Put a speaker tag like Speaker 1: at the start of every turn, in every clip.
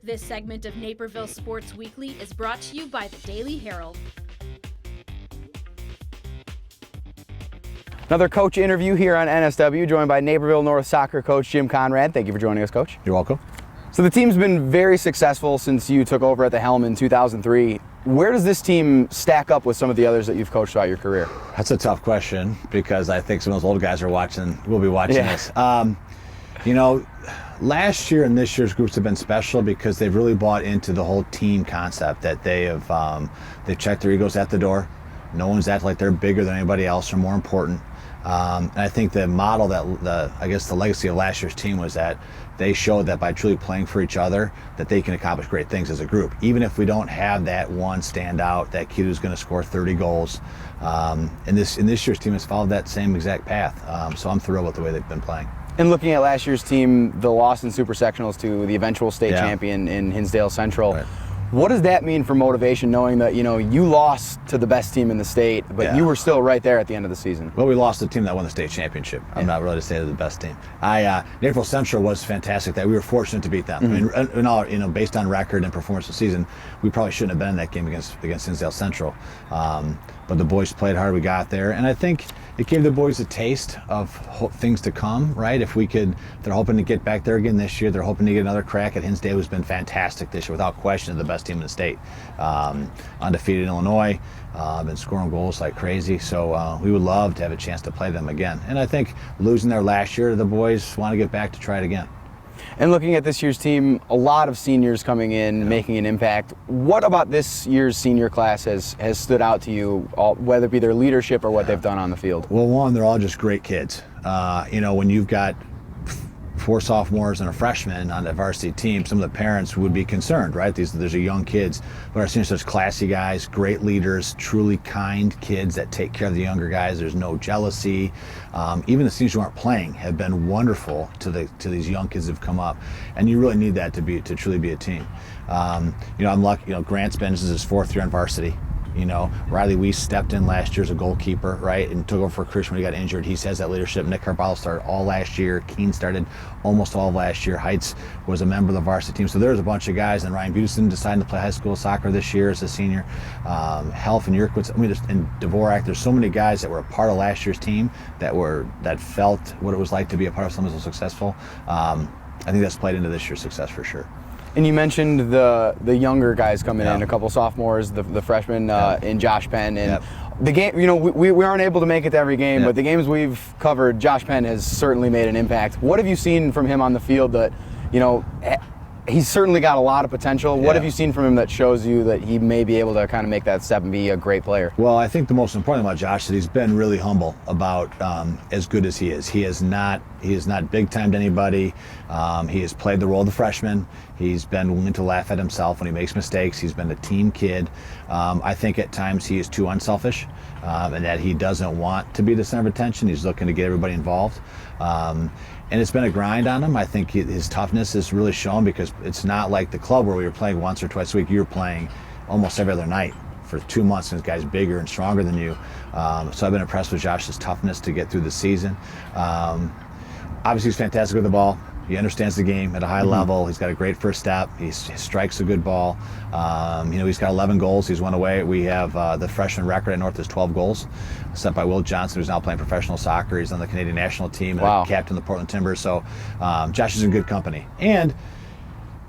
Speaker 1: This segment of Naperville Sports Weekly is brought to you by the Daily Herald.
Speaker 2: Another coach interview here on NSW, joined by Naperville North soccer coach Jim Konrad. Thank you for joining us, Coach.
Speaker 3: You're welcome.
Speaker 2: So the team's been very successful since you took over at the helm in 2003. Where does this team stack up with some of the others that you've coached throughout your career?
Speaker 3: That's a tough question because I think some of those old guys will be watching this. Last year and this year's groups have been special because they've really bought into the whole team concept that they've checked their egos at the door. No one's acting like they're bigger than anybody else or more important. And I think the model the legacy of last year's team was that they showed that by truly playing for each other, that they can accomplish great things as a group. Even if we don't have that one standout, that kid who's going to score 30 goals. And this year's team has followed that same exact path. So I'm thrilled with the way they've been playing.
Speaker 2: And looking at last year's team, the loss in Super Sectionals to the eventual state champion in Hinsdale Central. Right. What does that mean for motivation, knowing that you lost to the best team in the state, but you were still right there at the end of the season?
Speaker 3: Well, we lost to the team that won the state championship. I'm not really to say they're the best team. Naperville Central was fantastic. That we were fortunate to beat them. Mm-hmm. I mean, based on record and performance this season, we probably shouldn't have been in that game against Hinsdale Central. But the boys played hard. We got there, and I think it gave the boys a taste of things to come, right? They're hoping to get back there again this year. They're hoping to get another crack at Hinsdale, who's been fantastic this year, without question, the best team in the state. Undefeated in Illinois, been scoring goals like crazy. So we would love to have a chance to play them again. And I think losing there last year, the boys want to get back to try it again.
Speaker 2: And looking at this year's team, a lot of seniors coming in, making an impact. What about this year's senior class has stood out to you, whether it be their leadership or what they've done on the field?
Speaker 3: Well, one, they're all just great kids. When you've got 4 sophomores and a freshman on the varsity team, some of the parents would be concerned, right? These are young kids, but our seniors are such classy guys, great leaders, truly kind kids that take care of the younger guys. There's no jealousy. Even the seniors who aren't playing have been wonderful to these young kids who've come up, and you really need that to truly be a team. I'm lucky. Grant's been, this is his 4th year on varsity. Riley Weiss stepped in last year as a goalkeeper, right, and took over for Christian when he got injured. He has that leadership. Nick Carballo started all last year. Keene started almost all of last year. Heights was a member of the varsity team. So there's a bunch of guys. And Ryan Buteson decided to play high school soccer this year as a senior. Helf and Yerkowitz, and Dvorak. There's so many guys that were a part of last year's team that felt what it was like to be a part of something so successful. I think that's played into this year's success for sure.
Speaker 2: And you mentioned the younger guys coming in, a couple sophomores, the freshmen in Josh Penn, and the game. We aren't able to make it to every game, but the games we've covered, Josh Penn has certainly made an impact. What have you seen from him on the field that, he's certainly got a lot of potential? What have you seen from him that shows you that he may be able to kind of make that step and be a great player?
Speaker 3: Well, I think the most important thing about Josh is that he's been really humble about as good as he is. He is not big-timed anybody. He has played the role of the freshman. He's been willing to laugh at himself when he makes mistakes. He's been a team kid. I think at times he is too unselfish, and that he doesn't want to be the center of attention. He's looking to get everybody involved. And it's been a grind on him. I think his toughness is really shown because it's not like the club where we were playing once or twice a week. You were playing almost every other night for 2 months, and this guy's bigger and stronger than you. So I've been impressed with Josh's toughness to get through the season. Obviously, he's fantastic with the ball. He understands the game at a high level. He's got a great first step. He strikes a good ball. He's got 11 goals. He's won away. We have the freshman record at North is 12 goals, set by Will Johnson, who's now playing professional soccer. He's on the Canadian national team and captain of the Portland Timbers. So Josh is in good company. And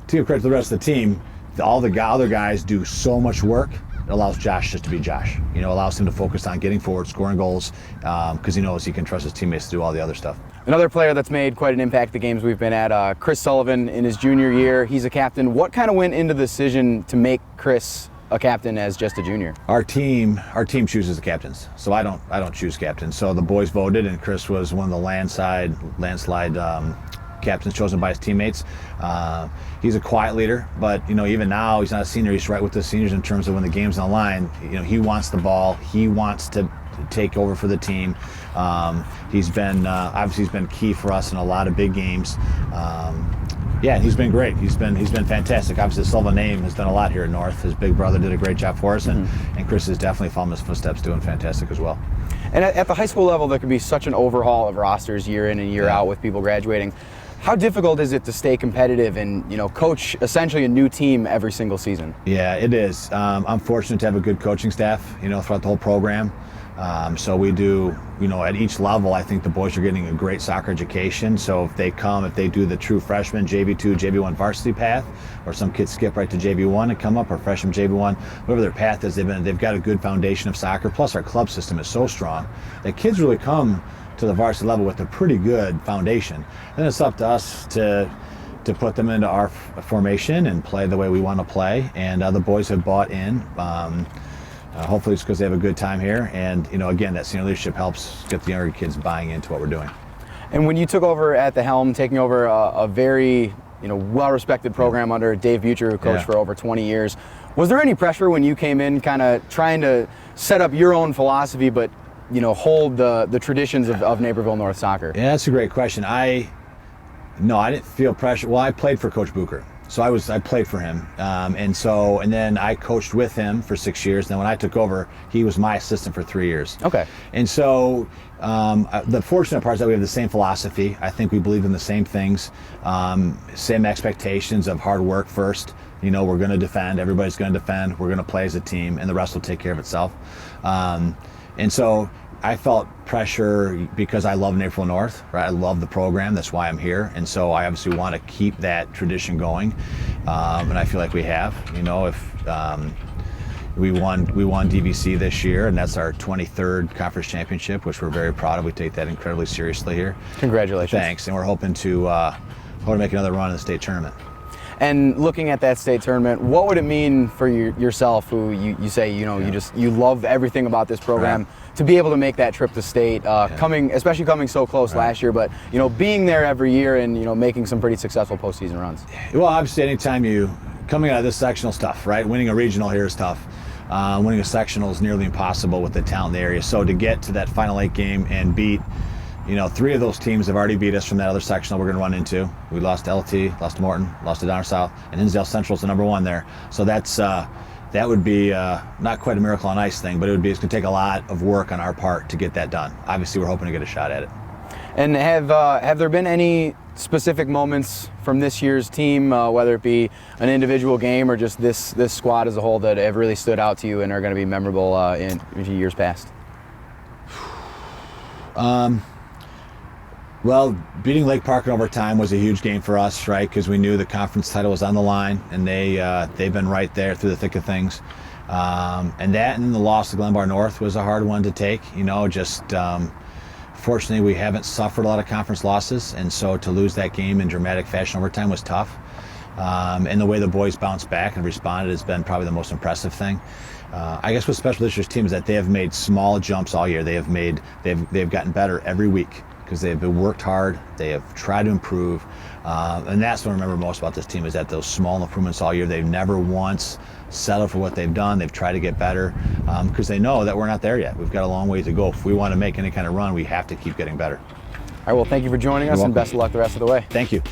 Speaker 3: to give credit to the rest of the team, all the other guys do so much work. It allows Josh just to be Josh. Allows him to focus on getting forward, scoring goals, because he knows he can trust his teammates to do all the other stuff.
Speaker 2: Another player that's made quite an impact the games we've been at, Chris Sullivan in his junior year. He's a captain. What kind of went into the decision to make Chris a captain as just a junior?
Speaker 3: Our team chooses the captains, so I don't choose captains. So the boys voted, and Chris was one of the landslide captains chosen by his teammates. He's a quiet leader, but even now he's not a senior. He's right with the seniors in terms of when the game's on the line. He wants the ball. He wants to take over for the team. He's been obviously he's been key for us in a lot of big games. And he's been great. He's been fantastic. Obviously, the Sullivan name has done a lot here at North. His big brother did a great job for us, and Chris is definitely following his footsteps, doing fantastic as well.
Speaker 2: And at the high school level, there can be such an overhaul of rosters year in and year out with people graduating. How difficult is it to stay competitive and, you know, coach essentially a new team every single season?
Speaker 3: Yeah, it is. I'm fortunate to have a good coaching staff, you know, throughout the whole program. So we do, you know, at each level, I think the boys are getting a great soccer education. So if they do the true freshman JV2, JV1 varsity path, or some kids skip right to JV1 and come up, or freshman JV1, whatever their path is, they've got a good foundation of soccer. Plus our club system is so strong that kids really come to the varsity level with a pretty good foundation. Then it's up to us to put them into our formation and play the way we want to play. And the boys have bought in. Hopefully it's because they have a good time here. And, you know, again, that senior leadership helps get the younger kids buying into what we're doing.
Speaker 2: And when you took over at the helm, taking over a very, you know, well-respected program under Dave Butcher, who coached for over 20 years, was there any pressure when you came in kind of trying to set up your own philosophy, but, you know, hold the traditions of Naperville North soccer?
Speaker 3: Yeah, that's a great question. No, I didn't feel pressure. Well, I played for Coach Bucher. So I played for him, and then I coached with him for 6 years. And then when I took over, he was my assistant for 3 years.
Speaker 2: Okay.
Speaker 3: And so the fortunate part is that we have the same philosophy. I think we believe in the same things, same expectations of hard work first. You know, we're going to defend. Everybody's going to defend. We're going to play as a team, and the rest will take care of itself. And so I felt pressure because I love Naperville North, right? I love the program. That's why I'm here. And so I obviously want to keep that tradition going. And I feel like we have. You know, if we won DVC this year, and that's our 23rd conference championship, which we're very proud of. We take that incredibly seriously here.
Speaker 2: Congratulations.
Speaker 3: Thanks. And we're hoping to make another run in the state tournament.
Speaker 2: And looking at that state tournament, what would it mean for yourself, who you say, you know, you love everything about this program, to be able to make that trip to state, especially coming so close last year, but, you know, being there every year and, you know, making some pretty successful postseason runs?
Speaker 3: Well, obviously, anytime coming out of this sectional stuff, right? Winning a regional here is tough. Winning a sectional is nearly impossible with the talent in the area. So to get to that Final 8 game and beat, you know, 3 of those teams have already beat us from that other sectional we're going to run into. We lost to LT, lost to Morton, lost to Donner South, and Hinsdale Central's the #1 there. So that would be not quite a miracle on ice thing, but it's going to take a lot of work on our part to get that done. Obviously, we're hoping to get a shot at it.
Speaker 2: And have there been any specific moments from this year's team, whether it be an individual game or just this squad as a whole, that have really stood out to you and are going to be memorable in years past?
Speaker 3: Well, beating Lake Park in overtime was a huge game for us, right? Because we knew the conference title was on the line, and they've been right there through the thick of things. And then the loss to Glenbar North was a hard one to take. You know, just fortunately we haven't suffered a lot of conference losses, and so to lose that game in dramatic fashion overtime was tough. And the way the boys bounced back and responded has been probably the most impressive thing. I guess what's special this year's team is that they have made small jumps all year. They've gotten better every week, because they've worked hard, they have tried to improve, and that's what I remember most about this team, is that those small improvements all year. They've never once settled for what they've done. They've tried to get better, because they know that we're not there yet. We've got a long way to go. If we want to make any kind of run, we have to keep getting better.
Speaker 2: All right, well, thank you for joining us, and best of luck the rest of the way.
Speaker 3: Thank you.